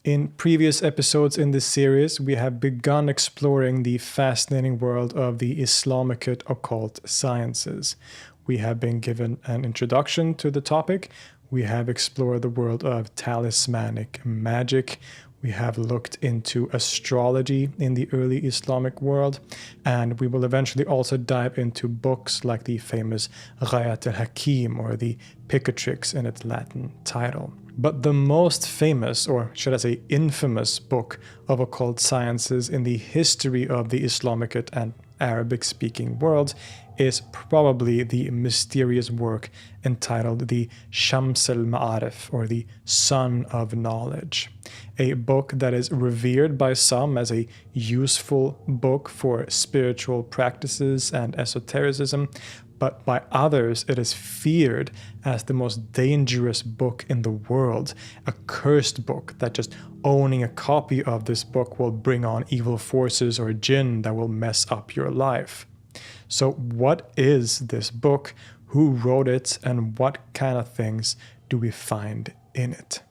In previous episodes in this series, we have begun exploring the fascinating world of the Islamicate occult sciences. We have been given an introduction to the topic. We have explored the world of talismanic magic. We have looked into astrology in the early Islamic world, and we will eventually also dive into books like the famous Ghayat al-Hakim, or the Picatrix in its Latin title. But the most famous, or should I say infamous, book of occult sciences in the history of the Islamicate and Arabic-speaking world is probably the mysterious work entitled the al-maarif, or the Sun of Knowledge, a book that is revered by some as a useful book for spiritual practices and esotericism, but by others it is feared as the most dangerous book in the world, a cursed book that just owning a copy of this book will bring on evil forces or jinn that will mess up your life. So what is this book? Who wrote it? And what kind of things do we find in it?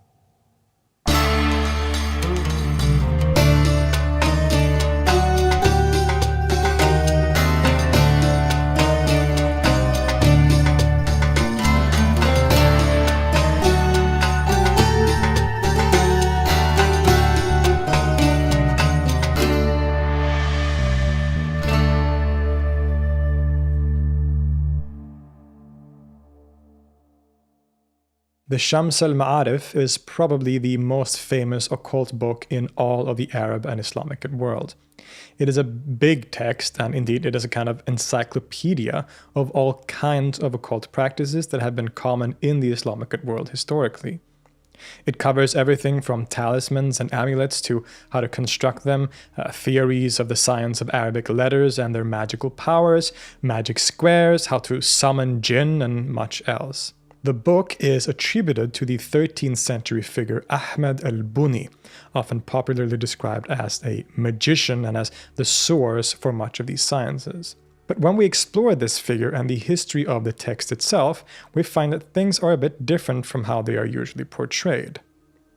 The Shams al-Ma'arif is probably the most famous occult book in all of the Arab and Islamic world. It is a big text, and indeed it is a kind of encyclopedia of all kinds of occult practices that have been common in the Islamic world historically. It covers everything from talismans and amulets to how to construct them, theories of the science of Arabic letters and their magical powers, magic squares, how to summon jinn, and much else. The book is attributed to the 13th century figure Ahmad al-Buni, often popularly described as a magician and as the source for much of these sciences. But when we explore this figure and the history of the text itself, we find that things are a bit different from how they are usually portrayed.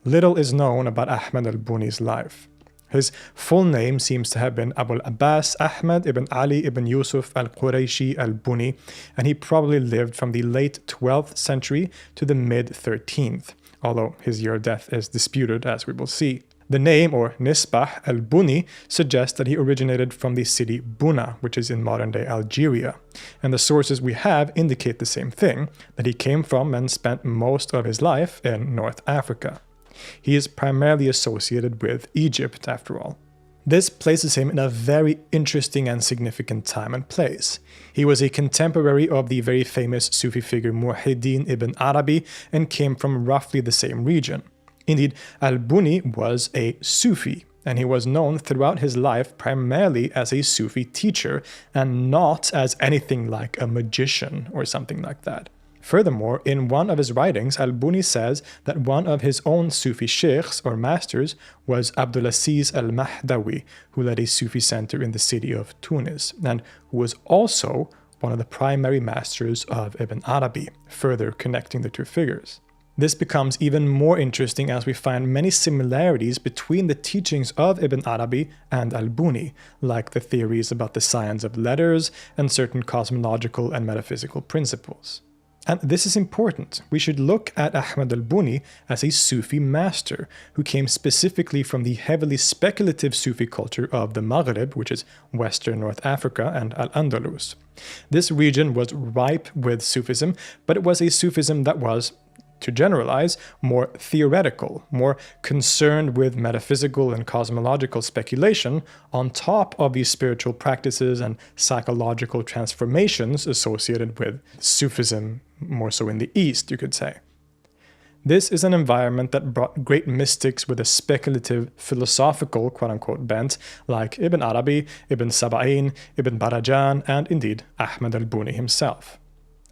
Little is known about Ahmad al-Buni's life. His full name seems to have been Abul Abbas Ahmad ibn Ali ibn Yusuf al-Qurayshi al-Buni, and he probably lived from the late 12th century to the mid-13th, although his year of death is disputed, as we will see. The name, or Nisbah al-Buni, suggests that he originated from the city Buna, which is in modern-day Algeria, and the sources we have indicate the same thing, that he came from and spent most of his life in North Africa. He is primarily associated with Egypt, after all. This places him in a very interesting and significant time and place. He was a contemporary of the very famous Sufi figure Muhyiddin ibn Arabi and came from roughly the same region. Indeed, al-Buni was a Sufi, and he was known throughout his life primarily as a Sufi teacher and not as anything like a magician or something like that. Furthermore, in one of his writings, al-Buni says that one of his own Sufi sheikhs or masters was Abdulaziz al-Mahdawi, who led a Sufi center in the city of Tunis, and who was also one of the primary masters of Ibn Arabi, further connecting the two figures. This becomes even more interesting as we find many similarities between the teachings of Ibn Arabi and al-Buni, like the theories about the science of letters and certain cosmological and metaphysical principles. And this is important. We should look at Ahmad al-Buni as a Sufi master who came specifically from the heavily speculative Sufi culture of the Maghrib, which is Western North Africa, and Al-Andalus. This region was ripe with Sufism, but it was a Sufism that was, to generalize, more theoretical, more concerned with metaphysical and cosmological speculation on top of these spiritual practices and psychological transformations associated with Sufism, more so in the East, you could say. This is an environment that brought great mystics with a speculative, philosophical, quote-unquote, bent, like Ibn Arabi, Ibn Saba'in, Ibn Barajan, and indeed Ahmad al-Buni himself.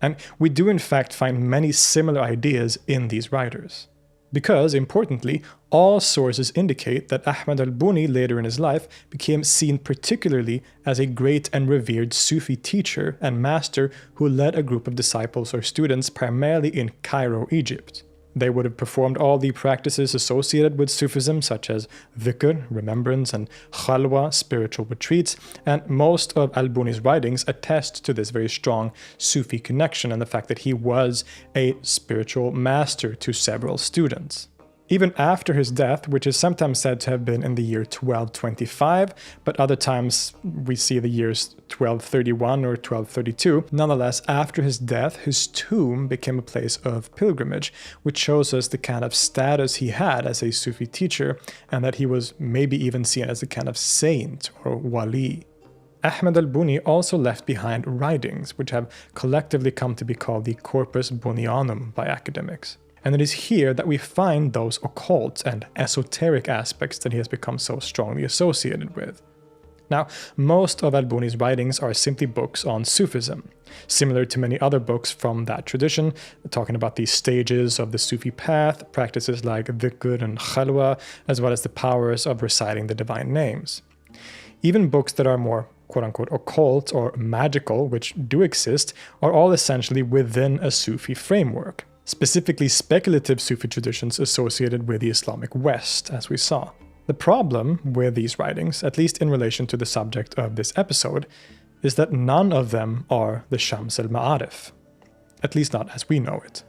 And we do in fact find many similar ideas in these writers. Because, importantly, all sources indicate that Ahmad al-Buni later in his life became seen particularly as a great and revered Sufi teacher and master who led a group of disciples or students primarily in Cairo, Egypt. They would have performed all the practices associated with Sufism, such as dhikr, remembrance, and khalwa, spiritual retreats, and most of al-Buni's writings attest to this very strong Sufi connection and the fact that he was a spiritual master to several students. Even after his death, which is sometimes said to have been in the year 1225, but other times we see the years 1231 or 1232, nonetheless, after his death, his tomb became a place of pilgrimage, which shows us the kind of status he had as a Sufi teacher, and that he was maybe even seen as a kind of saint or wali. Ahmed al-Buni also left behind writings, which have collectively come to be called the Corpus Bunianum by academics. And it is here that we find those occult and esoteric aspects that he has become so strongly associated with. Now, most of al-Buni's writings are simply books on Sufism, similar to many other books from that tradition, talking about the stages of the Sufi path, practices like dhikr and khalwa, as well as the powers of reciting the divine names. Even books that are more quote-unquote occult or magical, which do exist, are all essentially within a Sufi framework. Specifically speculative Sufi traditions associated with the Islamic West, as we saw. The problem with these writings, at least in relation to the subject of this episode, is that none of them are the Shams al-Ma'arif, at least not as we know it.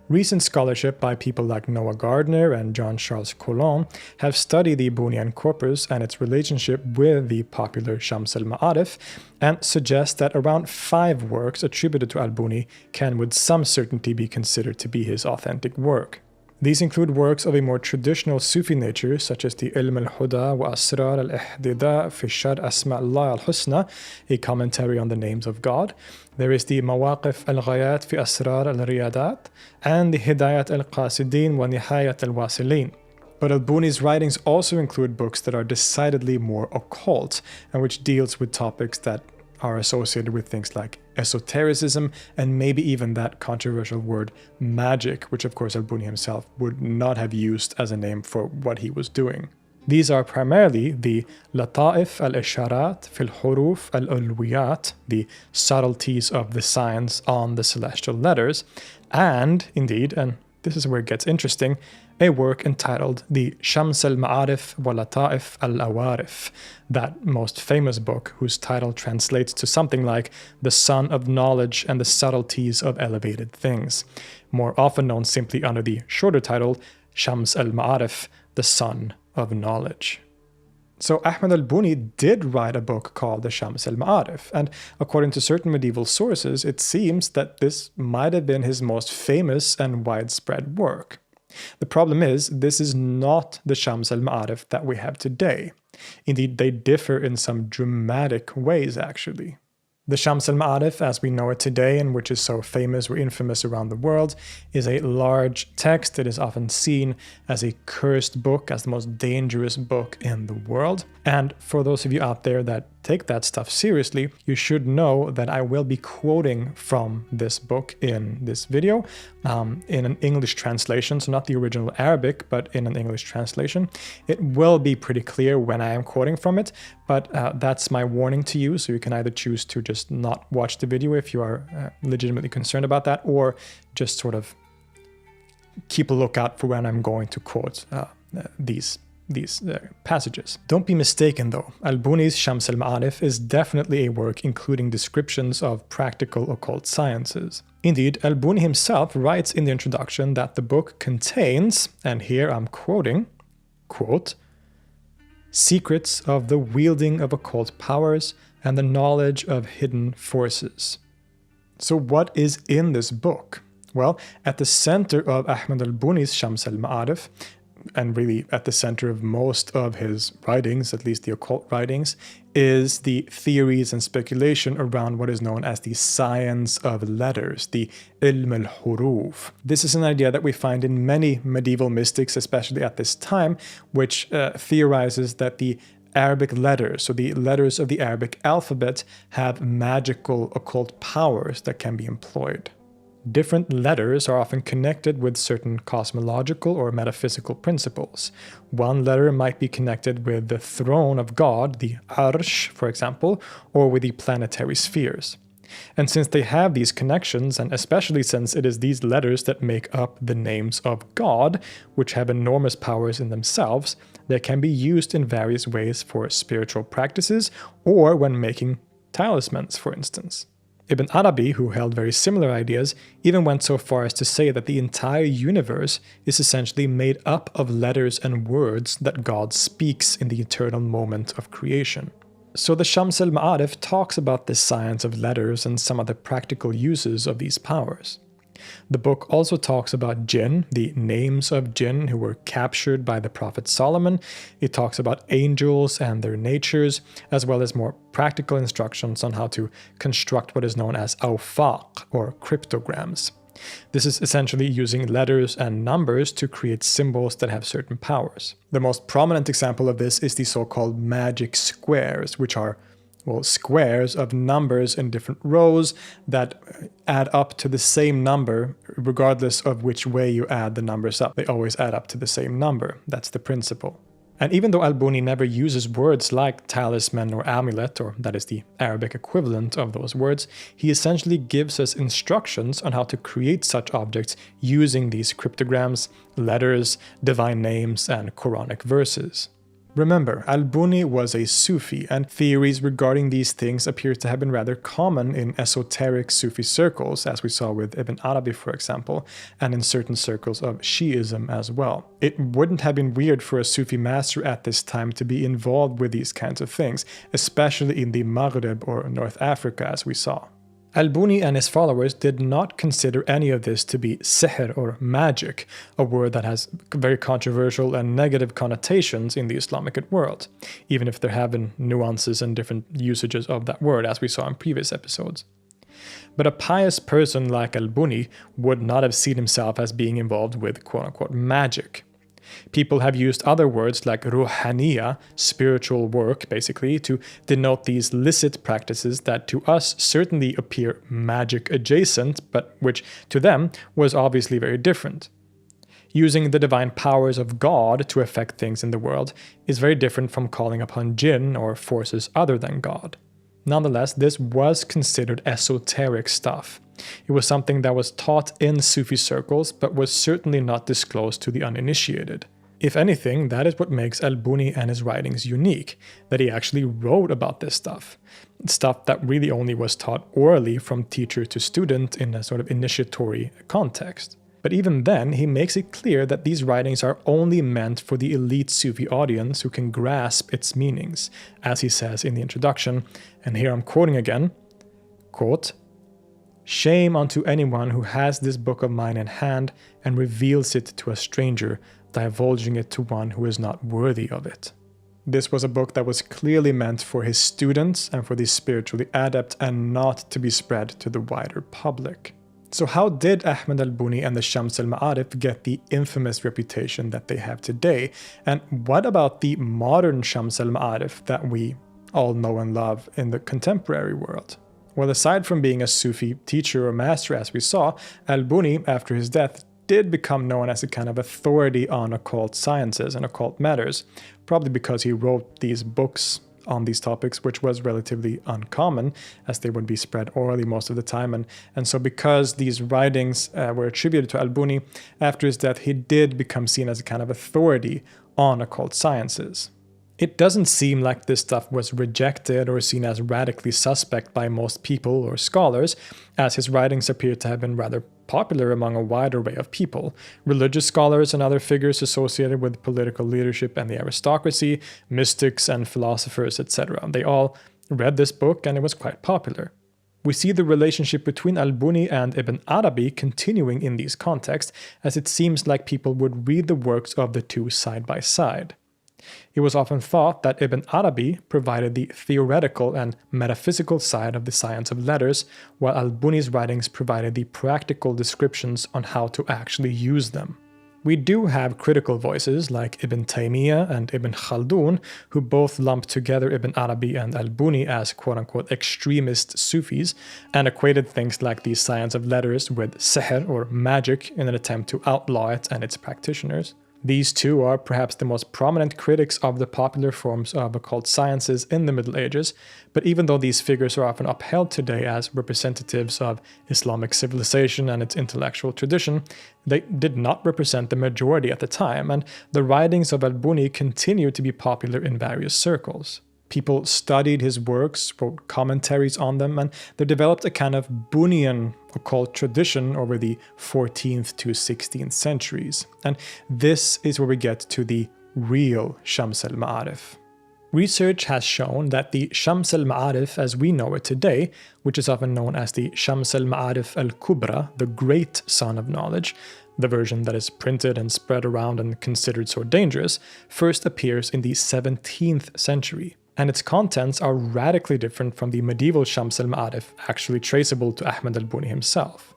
Recent scholarship by people like Noah Gardner and Jean-Charles Collin have studied the Bunian corpus and its relationship with the popular Shams al-Ma'arif and suggest that around 5 works attributed to al-Buni can with some certainty be considered to be his authentic work. These include works of a more traditional Sufi nature, such as the Ilm al-Huda wa Asrar al-Ihdida fi Shar Asma' Allah al-Husna, a commentary on the names of God. There is the Mawaqif al-Ghayat fi Asrar al-Riyadat, and the Hidayat al-Qasidin wa Nihayat al-Wasilin. But al-Buni's writings also include books that are decidedly more occult, and which deals with topics that are associated with things like esotericism and maybe even that controversial word magic, which of course al-Buni himself would not have used as a name for what he was doing. These are primarily the Lata'if al-Isharat fil Huruf al-Ulwiyat, the subtleties of the signs on the celestial letters, and indeed, and this is where it gets interesting, a work entitled the Shams al-Ma'arif wa Lata'if al-Awarif, that most famous book whose title translates to something like the Sun of Knowledge and the Subtleties of Elevated Things, more often known simply under the shorter title Shams al-Ma'arif, the Sun of Knowledge. So Ahmed al-Buni did write a book called the Shams al-Ma'arif, and according to certain medieval sources, it seems that this might have been his most famous and widespread work. The problem is, this is not the Shams al-Ma'arif that we have today. Indeed, they differ in some dramatic ways, actually. The Shams al-Ma'arif, as we know it today, and which is so famous or infamous around the world, is a large text that is often seen as a cursed book, as the most dangerous book in the world. And for those of you out there that take that stuff seriously, you should know that I will be quoting from this book in this video in an English translation, so not the original Arabic, but in an English translation. It will be pretty clear when I am quoting from it, but that's my warning to you, so you can either choose to just not watch the video if you are legitimately concerned about that, or just sort of keep a lookout for when I'm going to quote these passages. Don't be mistaken though, al-Buni's Shams al-Ma'arif is definitely a work including descriptions of practical occult sciences. Indeed, al-Buni himself writes in the introduction that the book contains, and here I'm quoting, quote, secrets of the wielding of occult powers and the knowledge of hidden forces. So what is in this book? Well, at the center of Ahmed al-Buni's Shams al-Ma'arif, and really at the center of most of his writings, at least the occult writings, is the theories and speculation around what is known as the science of letters, the Ilm al-Huruf. This is an idea that we find in many medieval mystics, especially at this time, which theorizes that the Arabic letters, so the letters of the Arabic alphabet, have magical occult powers that can be employed. Different letters are often connected with certain cosmological or metaphysical principles. One letter might be connected with the throne of God, the Arsh, for example, or with the planetary spheres. And since they have these connections, and especially since it is these letters that make up the names of God, which have enormous powers in themselves, they can be used in various ways for spiritual practices or when making talismans, for instance. Ibn Arabi, who held very similar ideas, even went so far as to say that the entire universe is essentially made up of letters and words that God speaks in the eternal moment of creation. So the Shams al-Ma'arif talks about this science of letters and some of the practical uses of these powers. The book also talks about jinn, the names of jinn who were captured by the Prophet Solomon. It talks about angels and their natures, as well as more practical instructions on how to construct what is known as awfaq, or cryptograms. This is essentially using letters and numbers to create symbols that have certain powers. The most prominent example of this is the so-called magic squares, which are squares of numbers in different rows that add up to the same number regardless of which way you add the numbers up. They always add up to the same number. That's the principle. And even though al-buni never uses words like talisman or amulet, or that is the Arabic equivalent of those words, he essentially gives us instructions on how to create such objects using these cryptograms, letters, divine names, and Quranic verses. Remember, al-Buni was a Sufi, and theories regarding these things appear to have been rather common in esoteric Sufi circles, as we saw with Ibn Arabi, for example, and in certain circles of Shi'ism as well. It wouldn't have been weird for a Sufi master at this time to be involved with these kinds of things, especially in the Maghreb or North Africa, as we saw. Al-Buni and his followers did not consider any of this to be sihr, or magic, a word that has very controversial and negative connotations in the Islamicate world, even if there have been nuances and different usages of that word, as we saw in previous episodes. But a pious person like Al-Buni would not have seen himself as being involved with quote-unquote magic. People have used other words like ruhaniya, spiritual work basically, to denote these licit practices that to us certainly appear magic adjacent, but which to them was obviously very different. Using the divine powers of God to affect things in the world is very different from calling upon jinn or forces other than God. Nonetheless, this was considered esoteric stuff. It was something that was taught in Sufi circles, but was certainly not disclosed to the uninitiated. If anything, that is what makes al-Buni and his writings unique, that he actually wrote about this stuff that really only was taught orally from teacher to student in a sort of initiatory context. But even then, he makes it clear that these writings are only meant for the elite Sufi audience who can grasp its meanings, as he says in the introduction, and here I'm quoting again, quote, "Shame unto anyone who has this book of mine in hand and reveals it to a stranger, divulging it to one who is not worthy of it." This was a book that was clearly meant for his students and for the spiritually adept and not to be spread to the wider public. So how did Ahmad al-Buni and the Shams al-Ma'arif get the infamous reputation that they have today? And what about the modern Shams al-Ma'arif that we all know and love in the contemporary world? Well, aside from being a Sufi teacher or master, as we saw, al-Buni, after his death, did become known as a kind of authority on occult sciences and occult matters, probably because he wrote these books on these topics, which was relatively uncommon, as they would be spread orally most of the time. And so because these writings were attributed to al-Buni, after his death, he did become seen as a kind of authority on occult sciences. It doesn't seem like this stuff was rejected or seen as radically suspect by most people or scholars, as his writings appear to have been rather popular among a wide array of people. Religious scholars and other figures associated with political leadership and the aristocracy, mystics and philosophers, etc. They all read this book and it was quite popular. We see the relationship between al-Buni and Ibn Arabi continuing in these contexts, as it seems like people would read the works of the two side by side. It was often thought that Ibn Arabi provided the theoretical and metaphysical side of the science of letters, while al-Buni's writings provided the practical descriptions on how to actually use them. We do have critical voices like Ibn Taymiyyah and Ibn Khaldun, who both lump together Ibn Arabi and al-Buni as quote-unquote extremist Sufis, and equated things like the science of letters with sihr or magic in an attempt to outlaw it and its practitioners. These two are perhaps the most prominent critics of the popular forms of occult sciences in the Middle Ages, but even though these figures are often upheld today as representatives of Islamic civilization and its intellectual tradition, they did not represent the majority at the time, and the writings of al-Buni continue to be popular in various circles. People studied his works, wrote commentaries on them, and they developed a kind of Bunian occult tradition over the 14th to 16th centuries. And this is where we get to the real Shams al-Ma'arif. Research has shown that the Shams al-Ma'arif as we know it today, which is often known as the Shams al-Ma'arif al-Kubra, the Great Sun of Knowledge, the version that is printed and spread around and considered so dangerous, first appears in the 17th century. And its contents are radically different from the medieval Shams al-Ma'arif, actually traceable to Ahmad al-Buni himself.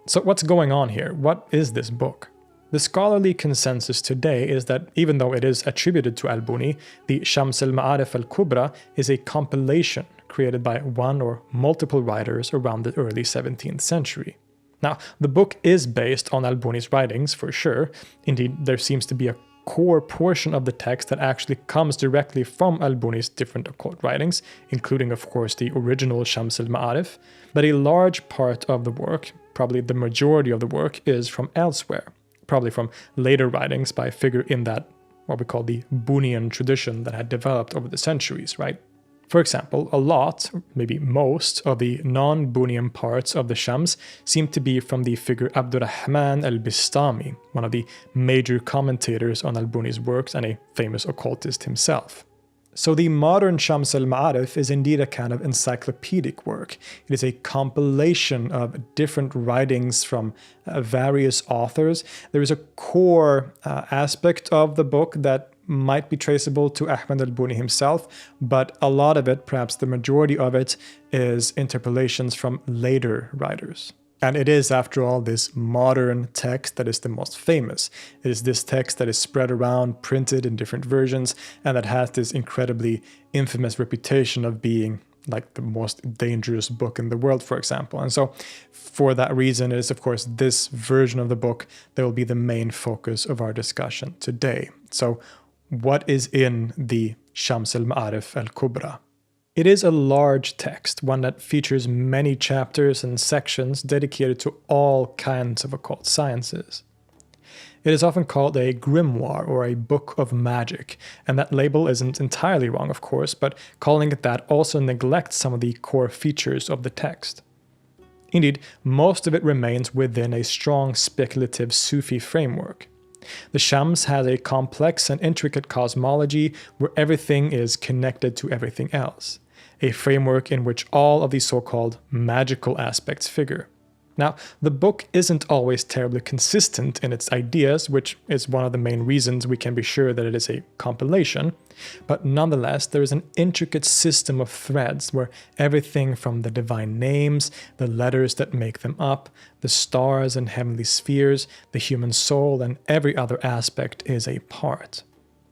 So what's going on here? What is this book? The scholarly consensus today is that even though it is attributed to al-Buni, the Shams al-Ma'arif al-Kubra is a compilation created by one or multiple writers around the early 17th century. Now, the book is based on al-Buni's writings, for sure. Indeed, there seems to be a core portion of the text that actually comes directly from al-Buni's different occult writings, including of course the original Shams al-Ma'arif, but a large part of the work, probably the majority of the work, is from elsewhere, probably from later writings by a figure in that what we call the Bunian tradition that had developed over the centuries, right? For example, a lot, maybe most, of the non-Bunian parts of the Shams seem to be from the figure Abdurrahman al-Bistami, one of the major commentators on al-Buni's works and a famous occultist himself. So the modern Shams al-Ma'arif is indeed a kind of encyclopedic work. It is a compilation of different writings from various authors. There is a core aspect of the book that might be traceable to Ahmad al-Buni himself, but a lot of it, perhaps the majority of it, is interpolations from later writers. And it is, after all, this modern text that is the most famous. It is this text that is spread around, printed in different versions, and that has this incredibly infamous reputation of being like the most dangerous book in the world, for example. And so for that reason, it is, of course, this version of the book that will be the main focus of our discussion today. So what is in the Shams al-Ma'arif al-Kubra? It is a large text, one that features many chapters and sections dedicated to all kinds of occult sciences. It is often called a grimoire or a book of magic, and that label isn't entirely wrong, of course, but calling it that also neglects some of the core features of the text. Indeed, most of it remains within a strong speculative Sufi framework. The Shams has a complex and intricate cosmology where everything is connected to everything else, a framework in which all of the so-called magical aspects figure. Now, the book isn't always terribly consistent in its ideas, which is one of the main reasons we can be sure that it is a compilation, but nonetheless there is an intricate system of threads where everything from the divine names, the letters that make them up, the stars and heavenly spheres, the human soul, and every other aspect is a part.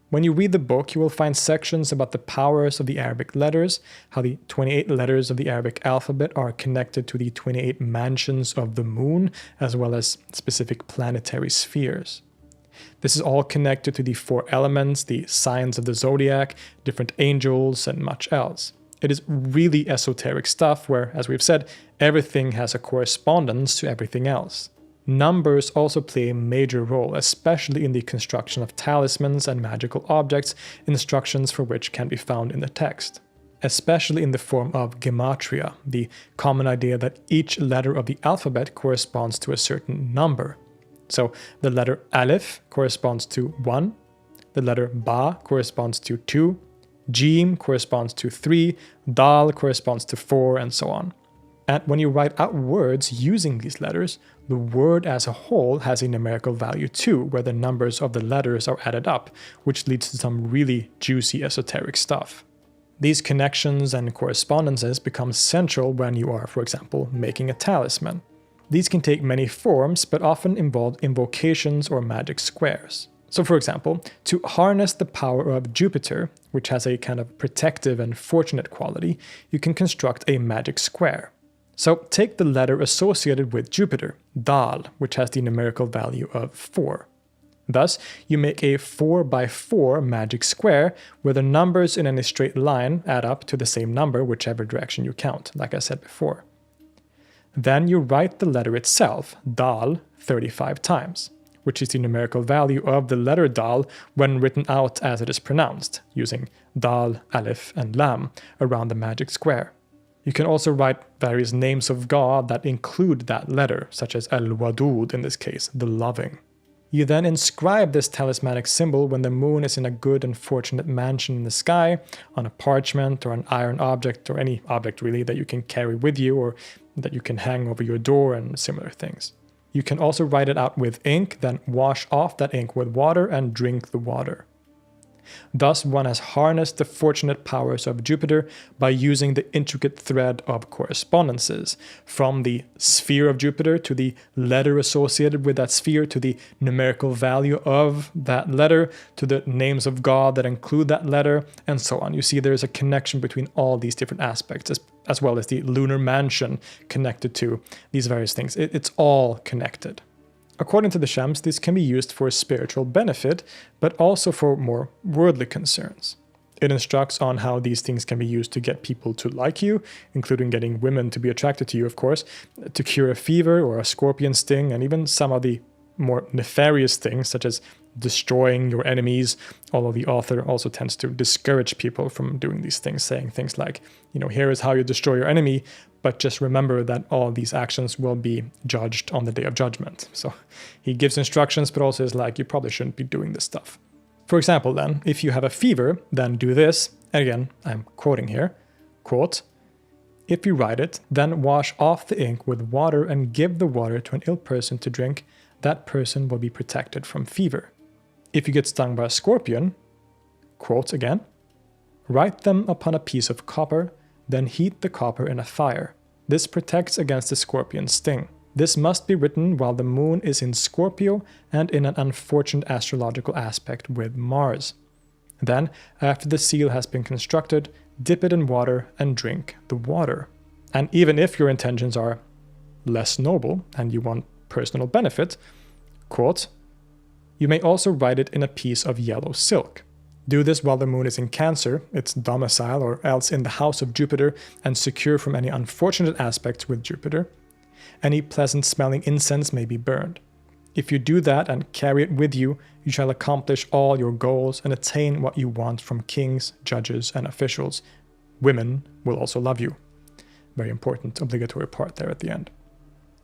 When you read the book, you will find sections about the powers of the Arabic letters, how the 28 letters of the Arabic alphabet are connected to the 28 mansions of the moon, as well as specific planetary spheres. This is all connected to the 4 elements, the signs of the zodiac, different angels, and much else. It is really esoteric stuff where, as we've said, everything has a correspondence to everything else. Numbers also play a major role, especially in the construction of talismans and magical objects, instructions for which can be found in the text. Especially in the form of gematria, the common idea that each letter of the alphabet corresponds to a certain number. So the letter Aleph corresponds to 1, the letter Ba corresponds to 2, Jim corresponds to 3, Dal corresponds to 4, and so on. And when you write out words using these letters, the word as a whole has a numerical value too, where the numbers of the letters are added up, which leads to some really juicy esoteric stuff. These connections and correspondences become central when you are, for example, making a talisman. These can take many forms, but often involve invocations or magic squares. So for example, to harness the power of Jupiter, which has a kind of protective and fortunate quality, you can construct a magic square. So take the letter associated with Jupiter, Dal, which has the numerical value of 4. Thus, you make a 4x4 magic square where the numbers in any straight line add up to the same number whichever direction you count, like I said before. Then you write the letter itself, dal, 35 times, which is the numerical value of the letter dal when written out as it is pronounced, using dal, alif, and lam around the magic square. You can also write various names of God that include that letter, such as al-wadud in this case, the loving. You then inscribe this talismanic symbol when the moon is in a good and fortunate mansion in the sky, on a parchment or an iron object, or any object really that you can carry with you or that you can hang over your door and similar things. You can also write it out with ink, then wash off that ink with water and drink the water. Thus, one has harnessed the fortunate powers of Jupiter by using the intricate thread of correspondences, from the sphere of Jupiter to the letter associated with that sphere to the numerical value of that letter to the names of God that include that letter, and so on. You see, there's a connection between all these different aspects, as well as the lunar mansion connected to these various things. It's all connected. According to the Shams, this can be used for spiritual benefit, but also for more worldly concerns. It instructs on how these things can be used to get people to like you, including getting women to be attracted to you, of course, to cure a fever or a scorpion sting, and even some of the more nefarious things, such as destroying your enemies, although the author also tends to discourage people from doing these things, saying things like, here is how you destroy your enemy, but just remember that all these actions will be judged on the day of judgment. So he gives instructions, but also is like, you probably shouldn't be doing this stuff. For example, then, if you have a fever, then do this. And again, I'm quoting here, quote, "If you write it, then wash off the ink with water and give the water to an ill person to drink. That person will be protected from fever. If you get stung by a scorpion," quote again, "write them upon a piece of copper, then heat the copper in a fire. This protects against the scorpion's sting. This must be written while the moon is in Scorpio and in an unfortunate astrological aspect with Mars. Then, after the seal has been constructed, dip it in water and drink the water." And even if your intentions are less noble and you want personal benefit, quote, "You may also write it in a piece of yellow silk. Do this while the moon is in Cancer, its domicile, or else in the house of Jupiter, and secure from any unfortunate aspects with Jupiter. Any pleasant-smelling incense may be burned. If you do that and carry it with you, you shall accomplish all your goals and attain what you want from kings, judges, and officials. Women will also love you." Very important obligatory part there at the end.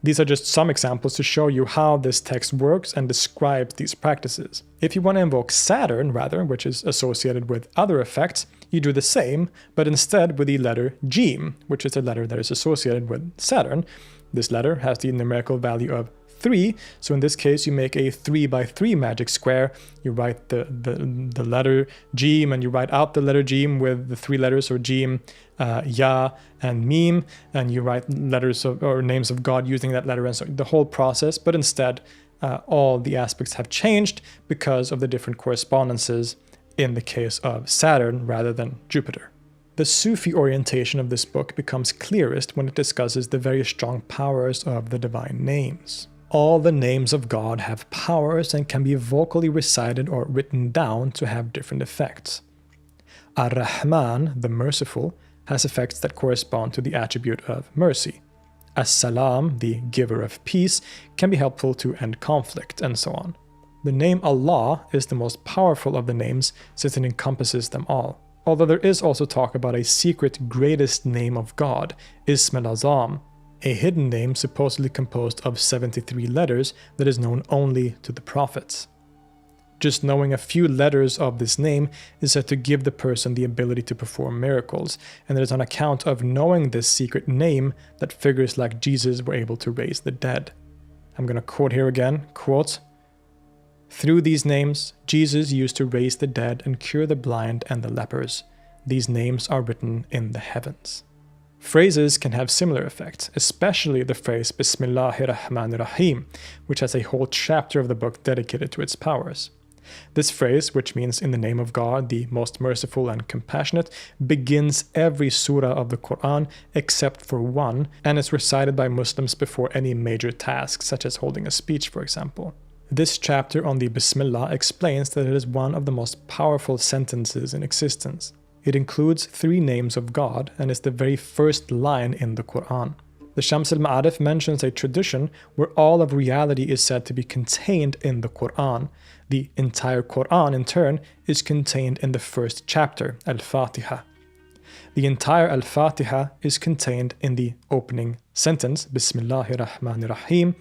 These are just some examples to show you how this text works and describes these practices. If you want to invoke Saturn, rather, which is associated with other effects, you do the same, but instead with the letter Jim, which is a letter that is associated with Saturn. This letter has the numerical value of 3, so in this case you make a 3x3 magic square. You write the letter Jim, and you write out the letter Jim with the 3 letters, or Jim, Ya, and Mim, and you write letters or names of God using that letter, and so the whole process, but instead all the aspects have changed because of the different correspondences in the case of Saturn rather than Jupiter. The Sufi orientation of this book becomes clearest when it discusses the very strong powers of the divine names. All the names of God have powers and can be vocally recited or written down to have different effects. Ar-Rahman, the merciful, has effects that correspond to the attribute of mercy. As-Salam, the giver of peace, can be helpful to end conflict, and so on. The name Allah is the most powerful of the names since it encompasses them all. Although there is also talk about a secret greatest name of God, Ism al-Azam, a hidden name supposedly composed of 73 letters that is known only to the prophets. Just knowing a few letters of this name is said to give the person the ability to perform miracles, and it is on account of knowing this secret name that figures like Jesus were able to raise the dead. I'm going to quote here again, quote, "Through these names, Jesus used to raise the dead and cure the blind and the lepers. These names are written in the heavens." Phrases can have similar effects, especially the phrase Bismillahir-Rahmanir-Rahim, which has a whole chapter of the book dedicated to its powers. This phrase, which means in the name of God, the most merciful and compassionate, begins every surah of the Quran except for one, and is recited by Muslims before any major task, such as holding a speech, for example. This chapter on the Bismillah explains that it is one of the most powerful sentences in existence. It includes 3 names of God and is the very first line in the Quran. The Shams al-Ma'arif mentions a tradition where all of reality is said to be contained in the Quran. The entire Quran, in turn, is contained in the first chapter, al-Fatiha. The entire al-Fatiha is contained in the opening sentence, Bismillahir Rahmanir Rahim,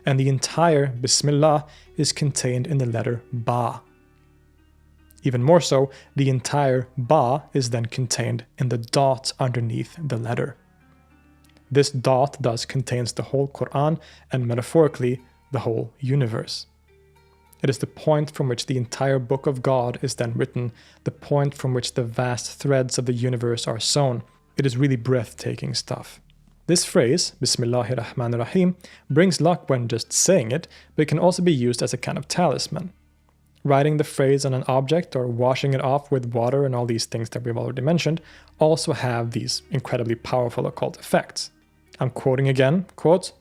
and the entire Bismillah is contained in the letter Ba. Even more so, the entire Ba is then contained in the dot underneath the letter. This dot thus contains the whole Quran and metaphorically the whole universe. It is the point from which the entire book of God is then written, the point from which the vast threads of the universe are sewn. It is really breathtaking stuff. This phrase, Bismillahir Rahmanir Rahim, brings luck when just saying it, but it can also be used as a kind of talisman. Writing the phrase on an object or washing it off with water and all these things that we've already mentioned also have these incredibly powerful occult effects. I'm quoting again, quote,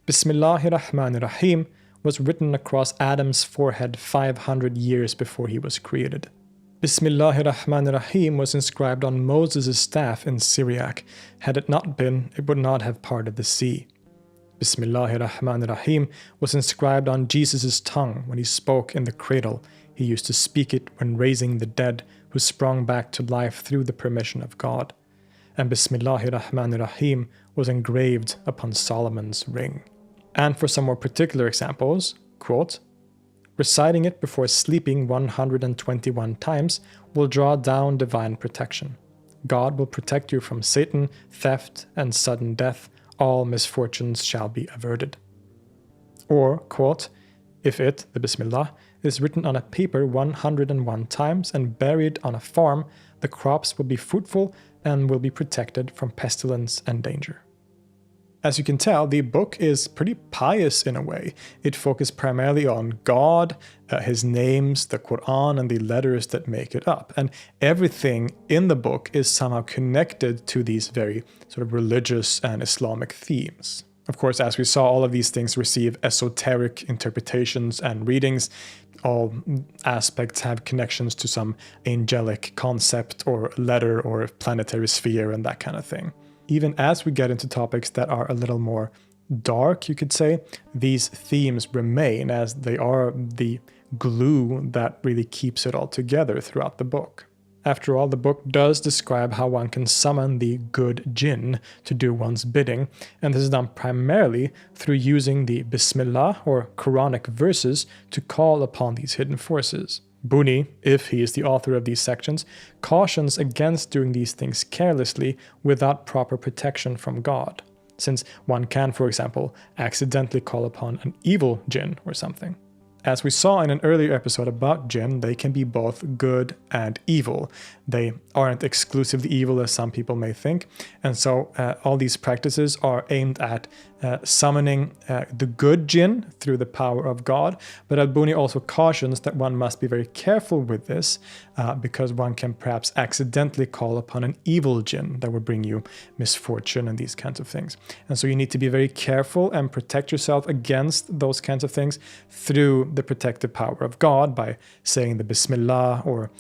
Bismillahir Rahmanir Rahim was written across Adam's forehead 500 years before he was created. Bismillahir Rahmanir Rahim was inscribed on Moses' staff in Syriac. Had it not been, it would not have parted the sea. Bismillahir Rahmanir Rahim was inscribed on Jesus' tongue when he spoke in the cradle. He used to speak it when raising the dead who sprung back to life through the permission of God. And Bismillahir Rahmanir Rahim was engraved upon Solomon's ring. And for some more particular examples, quote, reciting it before sleeping 121 times will draw down divine protection. God will protect you from Satan, theft, and sudden death. All misfortunes shall be averted. Or, quote, if it, the Bismillah, is written on a paper 101 times and buried on a farm, the crops will be fruitful and will be protected from pestilence and danger. As you can tell, the book is pretty pious in a way. It focused primarily on God, his names, the Quran, and the letters that make it up. And everything in the book is somehow connected to these very sort of religious and Islamic themes. Of course, as we saw, all of these things receive esoteric interpretations and readings. All aspects have connections to some angelic concept or letter or planetary sphere and that kind of thing. Even as we get into topics that are a little more dark, you could say, these themes remain as they are the glue that really keeps it all together throughout the book. After all, the book does describe how one can summon the good jinn to do one's bidding, and this is done primarily through using the Bismillah or Quranic verses to call upon these hidden forces. Buni, if he is the author of these sections, cautions against doing these things carelessly without proper protection from God, since one can, for example, accidentally call upon an evil jinn or something. As we saw in an earlier episode about jinn, they can be both good and evil. They aren't exclusively evil as some people may think, and so all these practices are aimed at summoning the good jinn through the power of God, but al-buni also cautions that one must be very careful with this because one can perhaps accidentally call upon an evil jinn that will bring you misfortune and these kinds of things. And so you need to be very careful and protect yourself against those kinds of things through the protective power of God by saying the Bismillah or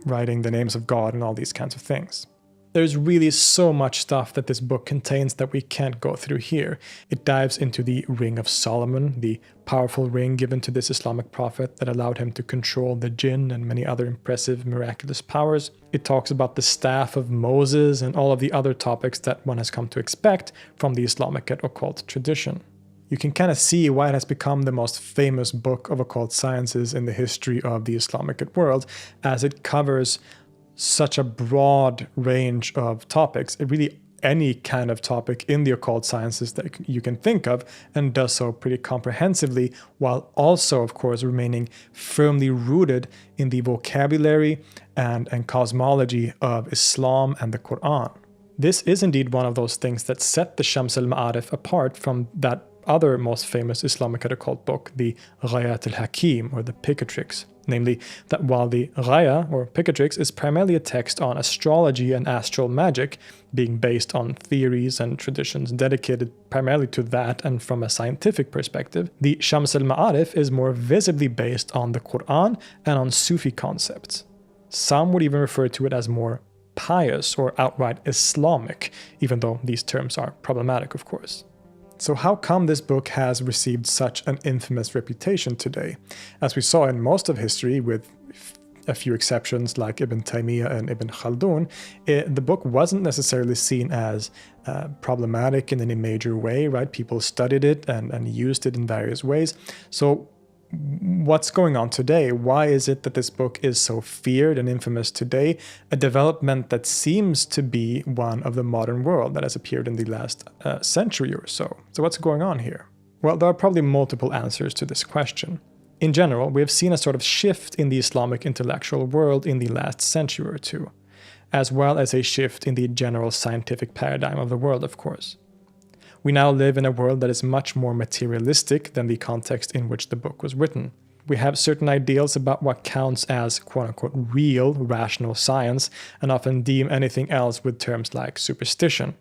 writing the names of God and all these kinds of things. There's really so much stuff that this book contains that we can't go through here. It dives into the Ring of Solomon, the powerful ring given to this Islamic prophet that allowed him to control the jinn and many other impressive miraculous powers. It talks about the staff of Moses and all of the other topics that one has come to expect from the Islamicate occult tradition. You can kind of see why it has become the most famous book of occult sciences in the history of the Islamicate world, as it covers such a broad range of topics. It really any kind of topic in the occult sciences that you can think of, and does so pretty comprehensively, while also, of course, remaining firmly rooted in the vocabulary and cosmology of Islam and the Quran. This is indeed one of those things that set the Shams al-Ma'arif apart from that other most famous Islamicate occult book, the Ghayat al-Hakim, or the Picatrix. Namely, that while the Ghaya, or Picatrix, is primarily a text on astrology and astral magic, being based on theories and traditions dedicated primarily to that and from a scientific perspective, the Shams al-Ma'arif is more visibly based on the Quran and on Sufi concepts. Some would even refer to it as more pious or outright Islamic, even though these terms are problematic, of course. So how come this book has received such an infamous reputation today? As we saw in most of history, with a few exceptions like Ibn Taymiyyah and Ibn Khaldun, the book wasn't necessarily seen as problematic in any major way, right? People studied it and used it in various ways. So what's going on today? Why is it that this book is so feared and infamous today? A development that seems to be one of the modern world that has appeared in the last century or so. So what's going on here? Well, there are probably multiple answers to this question. In general, we have seen a sort of shift in the Islamic intellectual world in the last century or two, as well as a shift in the general scientific paradigm of the world, of course. We now live in a world that is much more materialistic than the context in which the book was written. We have certain ideals about what counts as quote-unquote real, rational science, and often deem anything else with terms like superstition.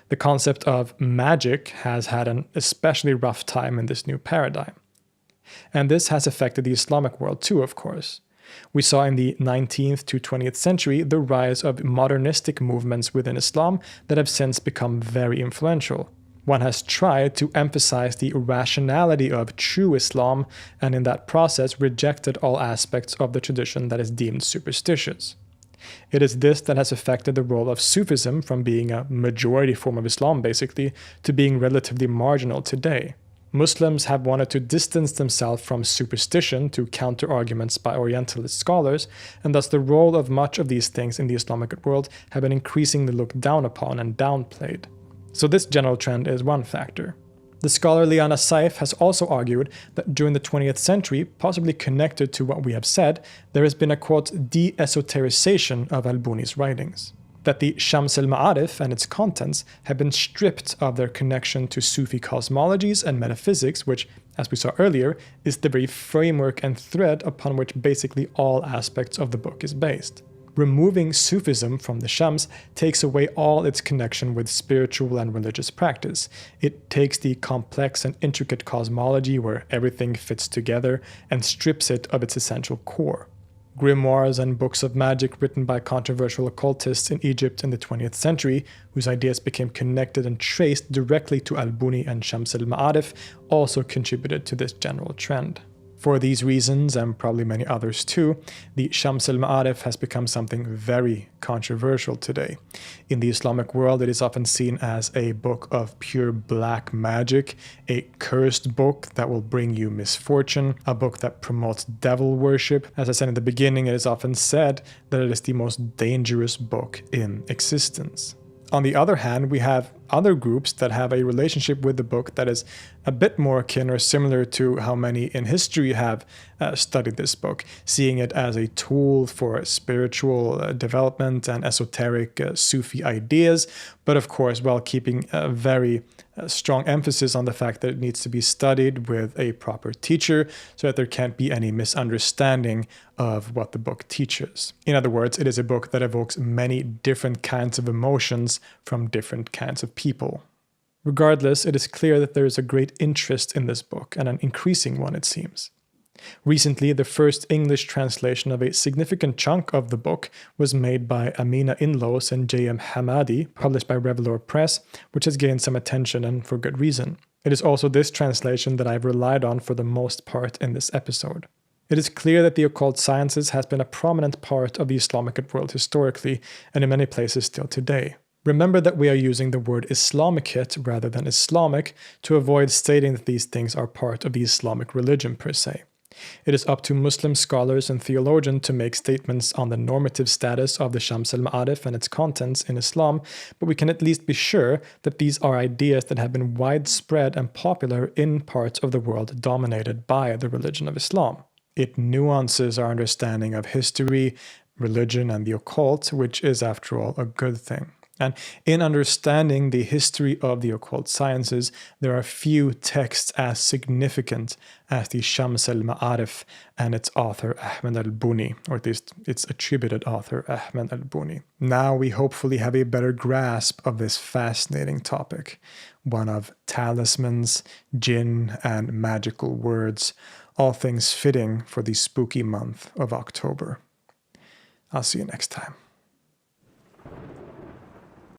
The concept of magic has had an especially rough time in this new paradigm. And this has affected the Islamic world too, of course. We saw in the 19th to 20th century the rise of modernistic movements within Islam that have since become very influential. One has tried to emphasize the rationality of true Islam and in that process rejected all aspects of the tradition that is deemed superstitious. It is this that has affected the role of Sufism from being a majority form of Islam basically to being relatively marginal today. Muslims have wanted to distance themselves from superstition to counter arguments by Orientalist scholars, and thus the role of much of these things in the Islamic world have been increasingly looked down upon and downplayed. So this general trend is one factor. The scholar Liana Saif has also argued that during the 20th century, possibly connected to what we have said, there has been a quote de-esotericization of al-Buni's writings. That the Shams al-Ma'arif and its contents have been stripped of their connection to Sufi cosmologies and metaphysics, which, as we saw earlier, is the very framework and thread upon which basically all aspects of the book is based. Removing Sufism from the Shams takes away all its connection with spiritual and religious practice. It takes the complex and intricate cosmology where everything fits together and strips it of its essential core. Grimoires and books of magic written by controversial occultists in Egypt in the 20th century, whose ideas became connected and traced directly to al-Buni and Shams al-Ma'arif, also contributed to this general trend. For these reasons, and probably many others too, the Shams al-Ma'arif has become something very controversial today. In the Islamic world, it is often seen as a book of pure black magic, a cursed book that will bring you misfortune, a book that promotes devil worship. As I said in the beginning, it is often said that it is the most dangerous book in existence. On the other hand, we have other groups that have a relationship with the book that is a bit more akin or similar to how many in history have studied this book, seeing it as a tool for spiritual development and esoteric Sufi ideas, but of course while keeping a very strong emphasis on the fact that it needs to be studied with a proper teacher so that there can't be any misunderstanding of what the book teaches. In other words, it is a book that evokes many different kinds of emotions from different kinds of people. Regardless, it is clear that there is a great interest in this book, and an increasing one it seems. Recently, the first English translation of a significant chunk of the book was made by Amina Inlos and J.M. Hamadi, published by Revelor Press, which has gained some attention and for good reason. It is also this translation that I've relied on for the most part in this episode. It is clear that the occult sciences has been a prominent part of the Islamicate world historically, and in many places still today. Remember that we are using the word Islamicate rather than Islamic to avoid stating that these things are part of the Islamic religion per se. It is up to Muslim scholars and theologians to make statements on the normative status of the Shams al-Ma'arif and its contents in Islam, but we can at least be sure that these are ideas that have been widespread and popular in parts of the world dominated by the religion of Islam. It nuances our understanding of history, religion, and the occult, which is, after all, a good thing. And in understanding the history of the occult sciences, there are few texts as significant as the Shams al-Maarif and its author Ahmed al-Buni, or at least its attributed author Ahmed al-Buni. Now we hopefully have a better grasp of this fascinating topic, one of talismans, jinn, and magical words, all things fitting for the spooky month of October. I'll see you next time.